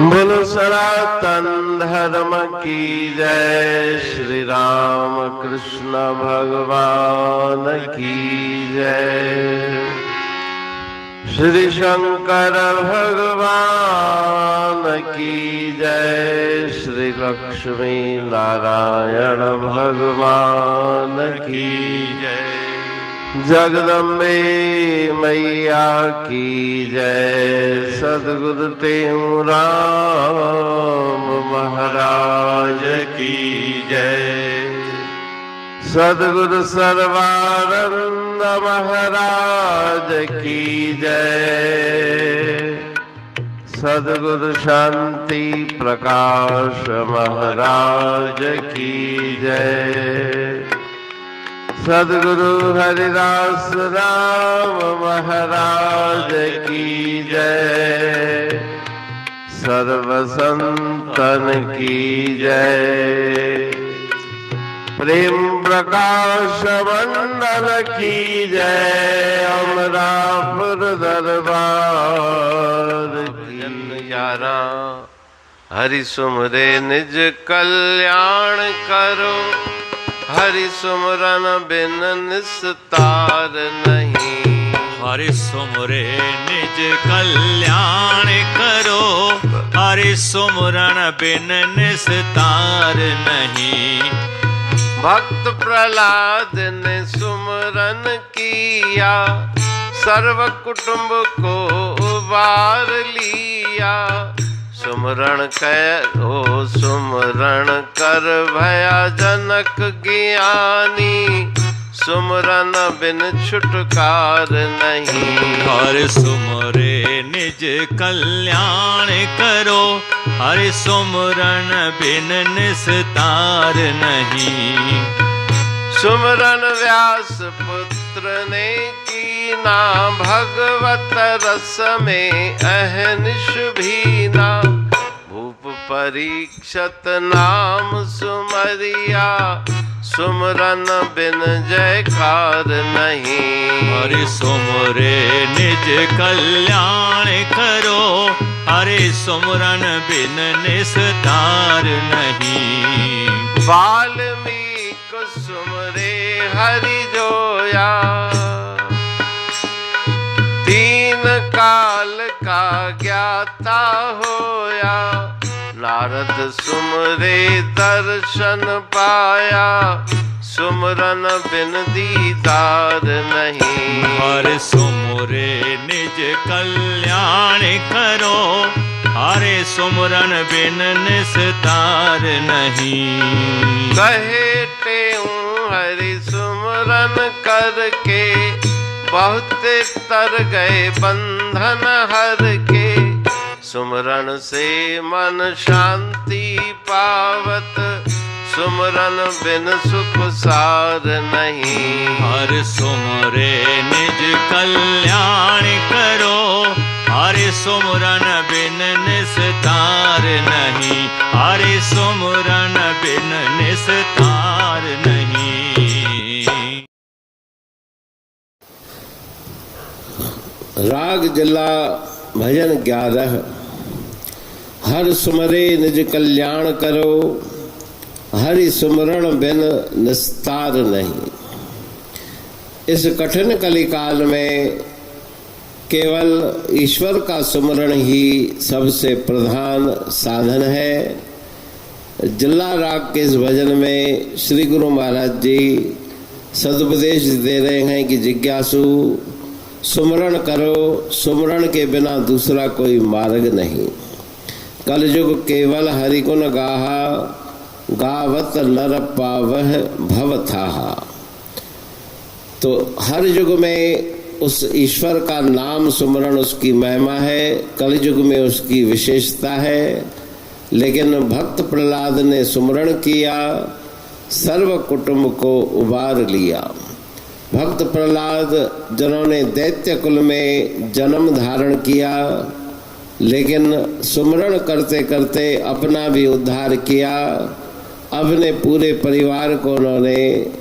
बोलो सनातन धर्म की जय। श्री राम कृष्ण भगवान की जय। श्री शंकर भगवान की जय। श्री लक्ष्मी नारायण भगवान की जय। जगदम्बे मैया की जय। सद्गुरु राम महाराज की जय। सद्गुरु सर्वानंद महाराज की जय। सद्गुरु शांति प्रकाश महाराज की जय। सद्गुरु हरिदास राम महाराज की जय। सर्व संतन की जय। प्रेम प्रकाश मंडल की जय। अमरापुर दरबार की यारा। हरि सुमरे निज कल्याण करो। हरि सुमरन बिन निस्तार नहीं। हरि सुमरे निज कल्याण करो। हरि सुमरन बिन निस्तार नहीं। भक्त प्रहलाद ने सुमरन किया। सर्व कुटुंब को उबार लिया। सुमरण करो सुमरण कर भया जनक ज्ञानी। सुमरन बिन छुटकार नहीं। हरि सुमरे निज कल्याण करो। हरि सुमरन बिन निस्तार नहीं। सुमरन व्यास पुत्र ने कीना। भगवत रस में अहनिश भीना। भूप परीक्षत नाम सुमरिया। सुमरन बिन जयकार नहीं। हरि सुमरे निज कल्याण करो। हरि सुमरन बिन निस्तार नहीं। वाल्मीकि सुमरे हरि जोया। तीन काल का ज्ञाता होया। नारद सुमरे दर्शन पाया। सुमरन बिन दीदार नहीं। हरि सुमरे निज कल्याण करो। हरि सुमरन बिन निस्तार नहीं। कहे तेऊं हरि सुमरन करके। बहुत तर गए बंधन हर के। सुमरन से मन शांति पावत। सुमरन बिन सुख सार नहीं। हरि सुमरे निज कल्याण करो। हरि सुमरन बिन निस्तार नहीं। हरि सुमरन बिन निस्तार नहीं। राग जिला भजन 11। हर सुमरे निज कल्याण करो। हरि सुमरण बिन निस्तार नहीं। इस कठिन कलिकाल में केवल ईश्वर का सुमरण ही सबसे प्रधान साधन है। जिला राग के इस भजन में श्री गुरु महाराज जी सदुपदेश दे रहे हैं कि जिज्ञासु सुमरण करो। सुमरण के बिना दूसरा कोई मार्ग नहीं। कलयुग केवल हरि गुण गाहा। गावत नर पावह भव थाहा। तो हर युग में उस ईश्वर का नाम सुमरण उसकी महिमा है। कलयुग में उसकी विशेषता है। लेकिन भक्त प्रहलाद ने सुमरण किया। सर्व कुटुंब को उबार लिया। भक्त प्रहलाद जिन्होंने दैत्य कुल में जन्म धारण किया। लेकिन सुमरण करते करते अपना भी उद्धार किया। अपने पूरे परिवार को उन्होंने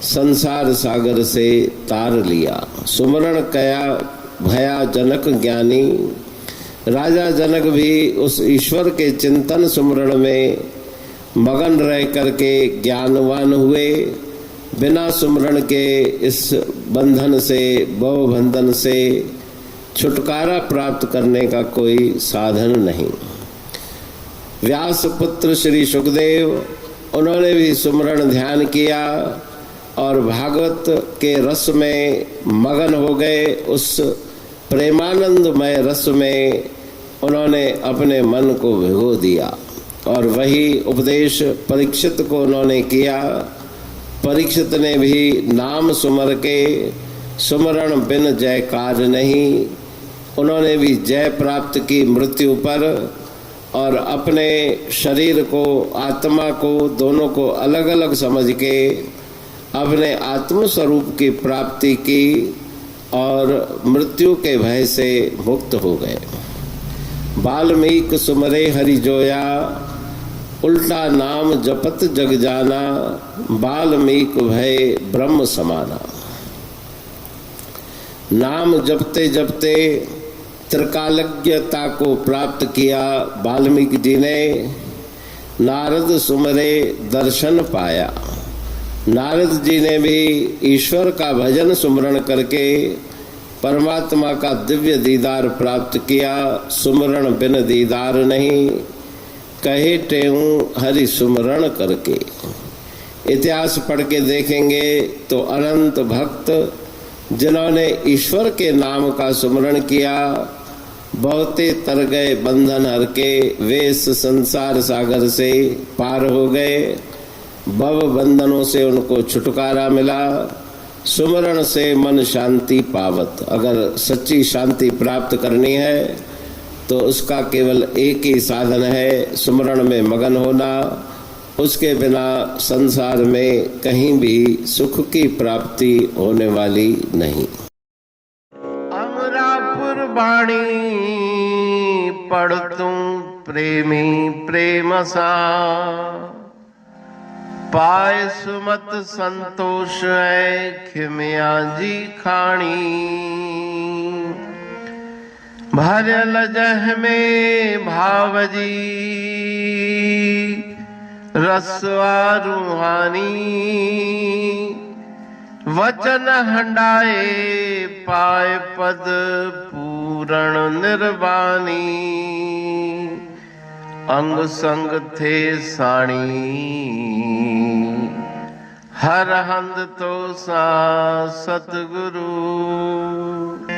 संसार सागर से तार लिया। सुमरण कया भया जनक ज्ञानी। राजा जनक भी उस ईश्वर के चिंतन सुमरण में मगन रह करके ज्ञानवान हुए। बिना सुमरण के इस बंधन से, भव बंधन से छुटकारा प्राप्त करने का कोई साधन नहीं। व्यास पुत्र श्री सुखदेव, उन्होंने भी सुमरण ध्यान किया और भागवत के रस में मगन हो गए। उस प्रेमानंदमय रस में उन्होंने अपने मन को भिगो दिया और वही उपदेश परीक्षित को उन्होंने किया। परीक्षित ने भी नाम सुमर के सुमरण बिन जयकार नहीं। उन्होंने भी जय प्राप्त की मृत्यु पर और अपने शरीर को, आत्मा को, दोनों को अलग अलग समझ के अपने आत्म स्वरूप की प्राप्ति की और मृत्यु के भय से मुक्त हो गए। वाल्मीकि सुमरे हरि जोया, उल्टा नाम जपत जग जाना, वाल्मीकि भय ब्रह्म समाना। नाम जपते जपते त्रिकालज्ञता को प्राप्त किया वाल्मीकि जी ने। नारद सुमरे दर्शन पाया। नारद जी ने भी ईश्वर का भजन सुमरण करके परमात्मा का दिव्य दीदार प्राप्त किया। सुमरण बिन दीदार नहीं, कहे टेऊ हरि सुमरण करके। इतिहास पढ़ के देखेंगे तो अनंत भक्त जिन्होंने ईश्वर के नाम का सुमरण किया, बहुते तर गए बंधन हर के, वे इस संसार सागर से पार हो गए। भव बंधनों से उनको छुटकारा मिला। सुमरण से मन शांति पावत। अगर सच्ची शांति प्राप्त करनी है तो उसका केवल एक ही साधन है, सुमरण में मगन होना। उसके बिना संसार में कहीं भी सुख की प्राप्ति होने वाली नहीं। अमरापुर बाणी पढ़तू प्रेमी प्रेम सा, पाए सुमत संतोष है खिमिया जी खाणी। भरल जह में भावजी रसवा रूहानी, वचन हंडाए पाए पद पूरण निर्वाणी। अंग संग थे साणी हर हंद तो सा सतगुरु।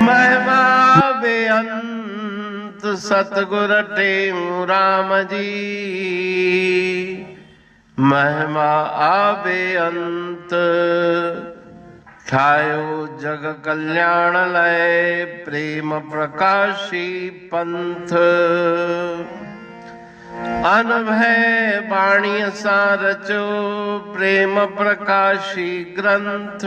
महिमा बेअंत सतगुर टेऊ राम जी, महिमा आबे अंत। ठायो जग कल्याण लय प्रेम प्रकाशी पंथ। अनभय बाणी सा रचो प्रेम प्रकाशी ग्रंथ।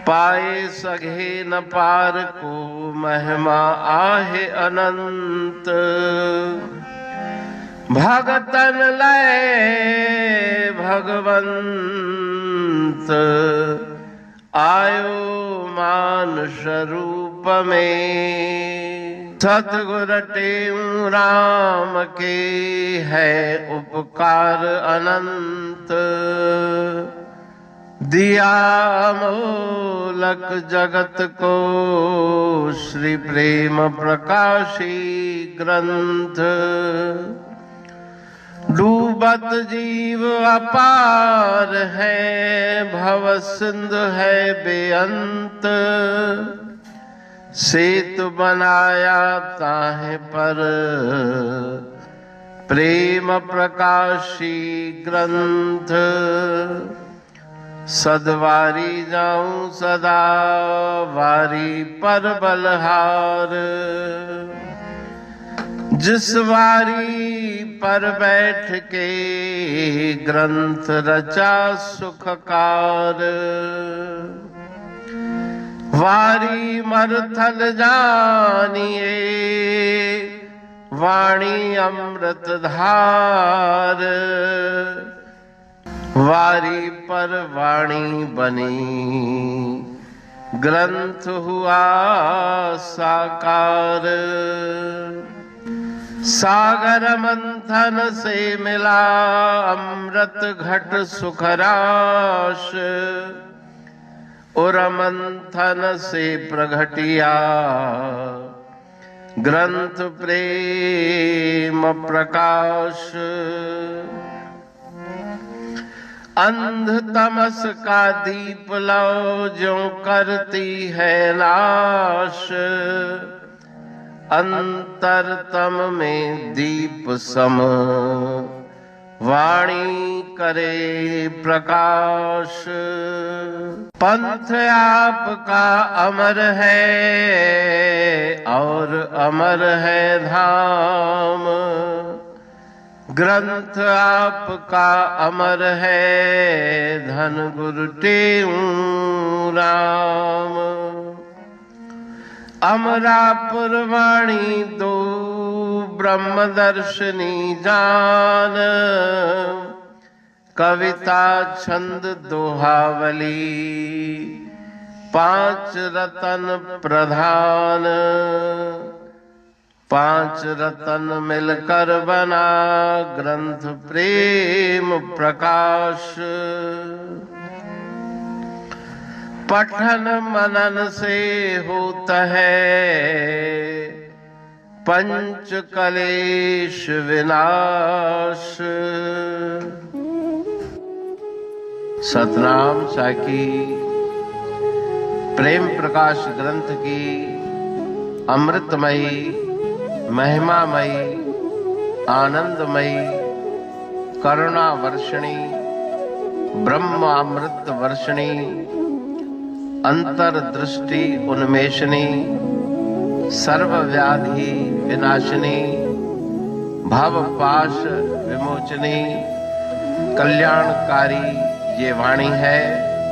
पाए सघे न पार को महिमा आहे अनंत। भगतन लय भगवंत, आयो मानुष रूप में। सतगुर टेऊ राम के है उपकार अनंत। दिया मोलक जगत को श्री प्रेम प्रकाशी ग्रंथ। डूबत जीव अपार है, भव सिंध है बेअंत। सेतु बनाया ताहे पर प्रेम प्रकाशी ग्रंथ। सदवारी जाऊं सदा वारी पर बलहार। जिस वारी पर बैठ के ग्रंथ रचा सुखकार। वारी मरथल जानिए वाणी अमृत धार। वारी पर वाणी बनी ग्रंथ हुआ साकार। सागर मंथन से मिला अमृत घट सुखराश। और मंथन से प्रगटिया ग्रंथ प्रेम प्रकाश। अंध तमस का दीप लो जो करती है नाश। अंतरतम में दीप सम वाणी करे प्रकाश। पंथ आपका अमर है और अमर है धाम। ग्रंथ आपका अमर है धन गुरु टेऊ राम। अमरापुर वाणी दो ब्रह्मदर्शनी जान। कविता छंद दोहावली 5 रतन प्रधान। 5 रतन मिलकर बना ग्रंथ प्रेम प्रकाश। पठन मनन से होता है पंच कलेश विनाश। सतनाम साखी प्रेम प्रकाश ग्रंथ की अमृतमयी महिमामयी आनंदमयी करुणा वर्षिणी ब्रह्मामृत वर्षिणी अंतरदृष्टि उन्मेषणी सर्वव्याधि विनाशिनी भवपाश विमोचनी कल्याणकारी ये वाणी है।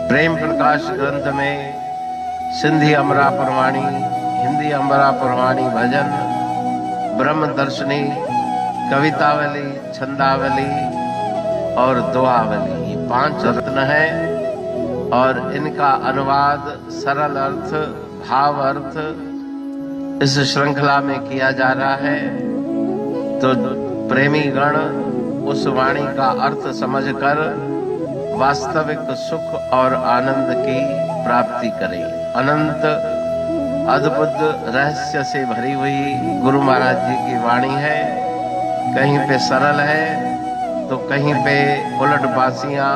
प्रेम प्रकाश ग्रंथ में सिंधी अमरापुर वाणी, हिंदी अमरापुर वाणी भजन, ब्रह्म दर्शनी, कवितावली, छंदावली और दुआवली, ये 5 रत्न है। और इनका अनुवाद सरल अर्थ भाव अर्थ इस श्रृंखला में किया जा रहा है। तो प्रेमी गण उस वाणी का अर्थ समझकर वास्तविक सुख और आनंद की प्राप्ति करें। अनंत अद्भुत रहस्य से भरी हुई गुरु महाराज जी की वाणी है। कहीं पे सरल है तो कहीं पे उलट बासियां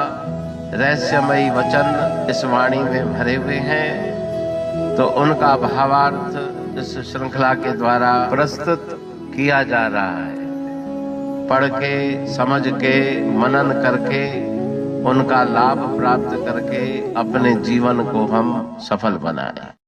रहस्यमयी वचन इस वाणी में भरे हुए हैं। तो उनका भावार्थ इस श्रृंखला के द्वारा प्रस्तुत किया जा रहा है। पढ़ के समझ के मनन करके उनका लाभ प्राप्त करके अपने जीवन को हम सफल बनाएं।